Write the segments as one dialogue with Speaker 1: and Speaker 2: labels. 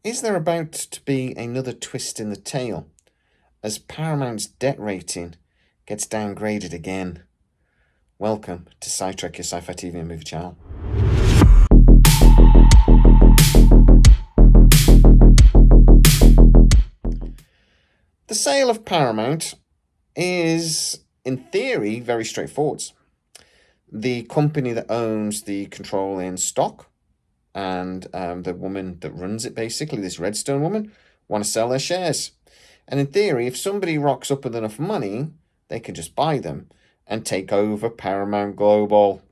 Speaker 1: Is there about to be another twist in the tale as Paramount's debt rating gets downgraded again? Welcome to Sidetrack, your sci-fi TV and movie channel. The sale of Paramount is, in theory, very straightforward. The company that owns the controlling stock and the woman that runs it, basically, this Redstone woman, want to sell their shares. And in theory, if somebody rocks up with enough money, they can just buy them and take over Paramount Global.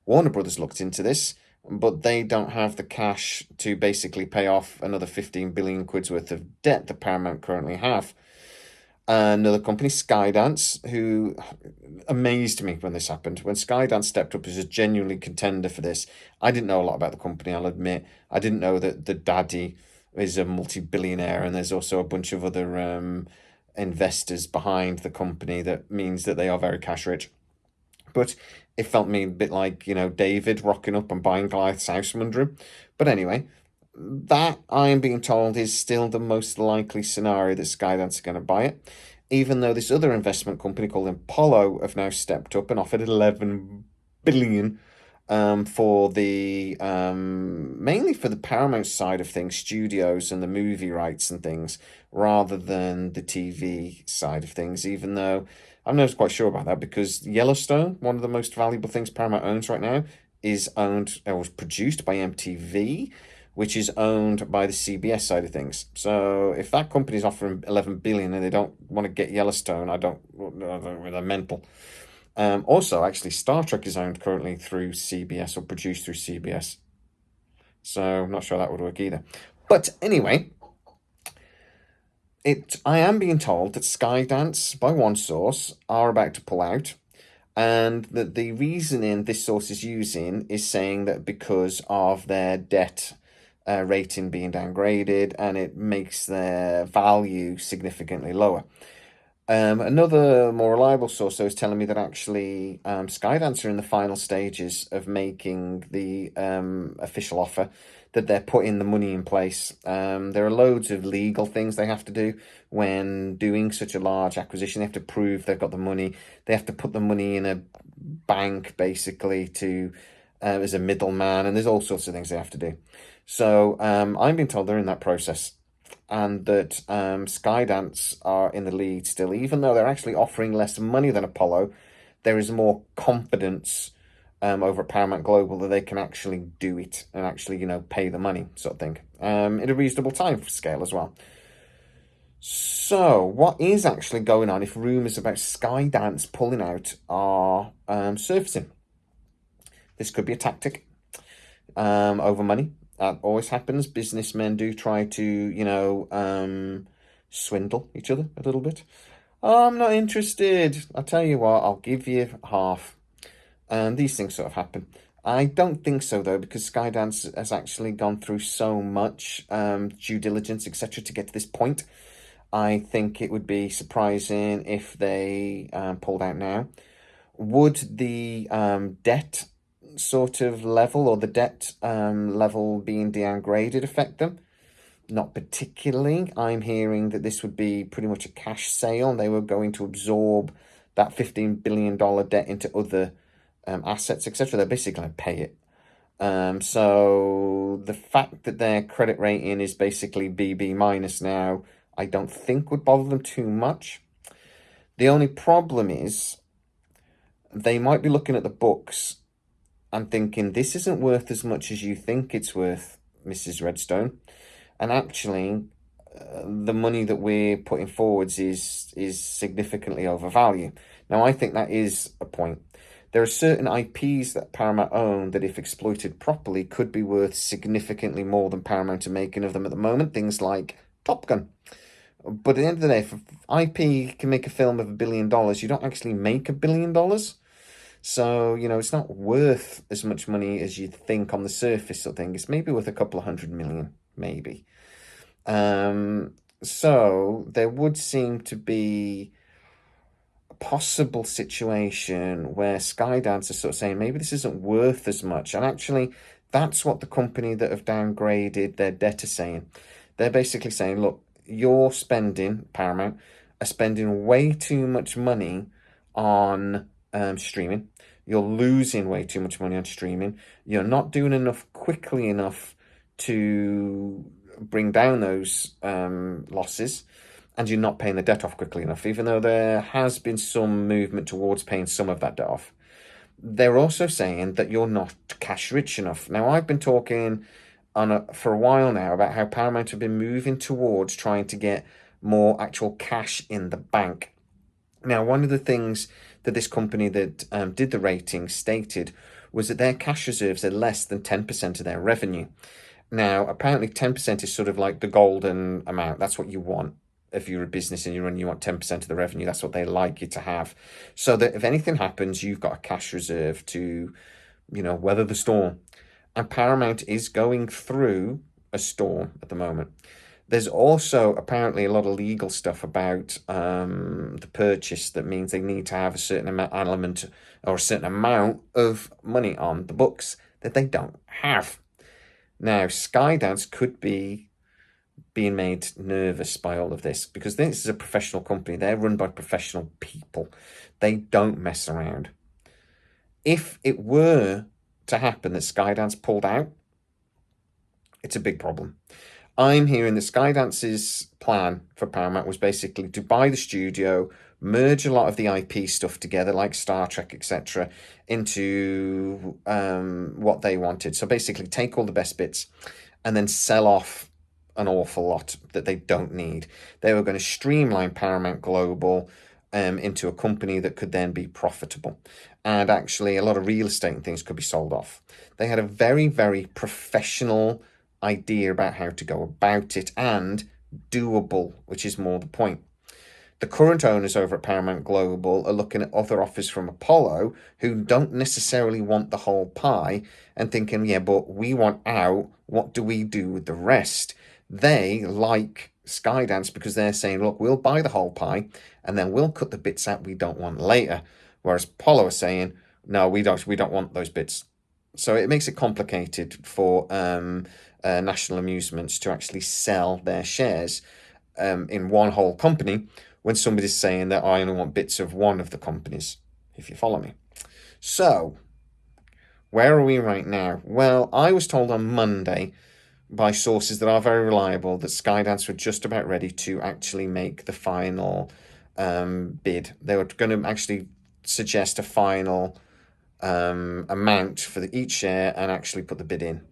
Speaker 1: Warner Brothers looked into this, but they don't have the cash to basically pay off another 15 billion quid's worth of debt that Paramount currently have. Another company, Skydance, who amazed me when this happened. When Skydance stepped up as a genuinely contender for this, I didn't know a lot about the company, I'll admit. I didn't know that the daddy is a multi-billionaire and there's also a bunch of other investors behind the company. That means that they are very cash rich. But it felt me a bit like, David rocking up and buying Goliath's house from under him. But anyway, that, I am being told, is still the most likely scenario that Skydance are going to buy it, even though this other investment company called Apollo have now stepped up and offered 11 billion for the mainly for the Paramount side of things, studios and the movie rights and things, rather than the TV side of things, even though I'm not quite sure about that, because Yellowstone, one of the most valuable things Paramount owns right now, is owned or was produced by MTV, which is owned by the CBS side of things. So if that company is offering 11 billion and they don't want to get Yellowstone, I don't they're mental. Also, actually, Star Trek is owned currently through CBS or produced through CBS. So I'm not sure that would work either. But anyway, I am being told that Skydance, by one source, are about to pull out. And that the reasoning this source is using is saying that because of their debt rating being downgraded, and it makes their value significantly lower. Another more reliable source, though, is telling me that actually Skydance are in the final stages of making the official offer, that they're putting the money in place. There are loads of legal things they have to do when doing such a large acquisition. They have to prove they've got the money. They have to put the money in a bank, basically, to as a middleman, and there's all sorts of things they have to do. So I'm being told they're in that process, and that Skydance are in the lead still, even though they're actually offering less money than Apollo. There is more confidence over at Paramount Global that they can actually do it and actually, pay the money, sort of thing, in a reasonable time scale as well. So what is actually going on if rumours about Skydance pulling out are surfacing? This could be a tactic over money. That always happens. Businessmen do try to, swindle each other a little bit. Oh, I'm not interested. I'll tell you what, I'll give you half. And these things sort of happen. I don't think so, though, because Skydance has actually gone through so much due diligence, etc., to get to this point. I think it would be surprising if they pulled out now. Would the debt sort of level, or the debt level being downgraded, affect them? Not particularly. I'm hearing that this would be pretty much a cash sale. They were going to absorb that $15 billion debt into other assets, etc. They're basically going to pay it. So the fact that their credit rating is basically BB minus now, I don't think would bother them too much. The only problem is they might be looking at the books and thinking, this isn't worth as much as you think it's worth, Mrs. Redstone. And actually, the money that we're putting forwards is significantly overvalued. Now, I think that is a point. There are certain IPs that Paramount own that, if exploited properly, could be worth significantly more than Paramount are making of them at the moment. Things like Top Gun. But at the end of the day, if IP can make a film of $1 billion, you don't actually make $1 billion. So, it's not worth as much money as you think on the surface of things. It's maybe worth a couple of 100 million, maybe. So there would seem to be a possible situation where Skydance is sort of saying, maybe this isn't worth as much. And actually, That's what the company that have downgraded their debt are saying. They're basically saying, look, you're spending, Paramount, are spending way too much money on streaming. You're losing way too much money on streaming. You're not doing enough quickly enough to bring down those losses, and you're not paying the debt off quickly enough, even though there has been some movement towards paying some of that debt off. They're also saying that you're not cash rich enough. Now, I've been talking for a while now about how Paramount have been moving towards trying to get more actual cash in the bank. Now, one of the things that this company that did the rating stated was that their cash reserves are less than 10% of their revenue. Now, apparently 10% is sort of like the golden amount. That's what you want. If you're a business and you want 10% of the revenue, that's what they like you to have. So that if anything happens, you've got a cash reserve to, weather the storm. And Paramount is going through a storm at the moment. There's also apparently a lot of legal stuff about the purchase that means they need to have a certain element or a certain amount of money on the books that they don't have. Now, Skydance could be being made nervous by all of this because this is a professional company. They're run by professional people. They don't mess around. If it were to happen that Skydance pulled out, it's a big problem. I'm hearing that Skydance's plan for Paramount was basically to buy the studio, merge a lot of the IP stuff together, like Star Trek, etc., into what they wanted. So basically, take all the best bits and then sell off an awful lot that they don't need. They were going to streamline Paramount Global into a company that could then be profitable. And actually, a lot of real estate and things could be sold off. They had a very, very professional idea about how to go about it and doable, which is more the point. The current owners over at Paramount Global are looking at other offers from Apollo who don't necessarily want the whole pie and thinking, yeah, but we want out. What do we do with the rest? They like Skydance because they're saying, look, we'll buy the whole pie and then we'll cut the bits out we don't want later. Whereas Apollo are saying, no, we don't want those bits. So it makes it complicated for National Amusements to actually sell their shares in one whole company when somebody's saying that I only want bits of one of the companies, if you follow me. So, where are we right now? Well, I was told on Monday by sources that are very reliable that Skydance were just about ready to actually make the final bid. They were going to actually suggest a final amount for each share and actually put the bid in.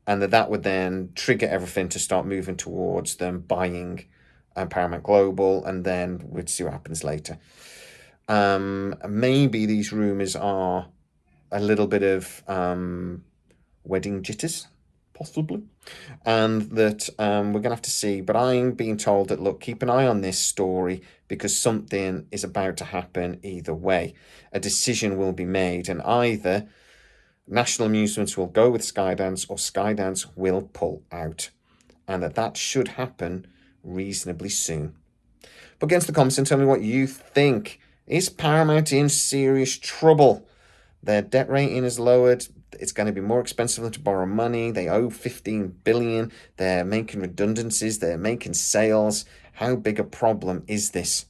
Speaker 1: And that would then trigger everything to start moving towards them buying Paramount Global, and then we'd see what happens later. Maybe these rumours are a little bit of wedding jitters, possibly, and that we're going to have to see. But I'm being told that, look, keep an eye on this story because something is about to happen either way. A decision will be made, and either National Amusements will go with Skydance or Skydance will pull out, and that should happen reasonably soon. But get into the comments and tell me what you think. Is Paramount in serious trouble? Their debt rating is lowered. It's going to be more expensive than to borrow money. They owe $15 billion. They're making redundancies. They're making sales. How big a problem is this?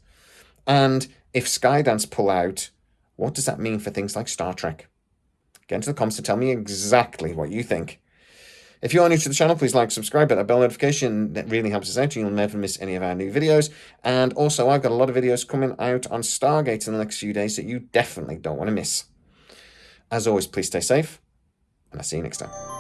Speaker 1: And if Skydance pull out, what does that mean for things like Star Trek? Get into the comments and tell me exactly what you think. If you are new to the channel, please like, subscribe, hit that bell notification. That really helps us out and you'll never miss any of our new videos. And also, I've got a lot of videos coming out on Stargate in the next few days that you definitely don't want to miss. As always, please stay safe, and I'll see you next time.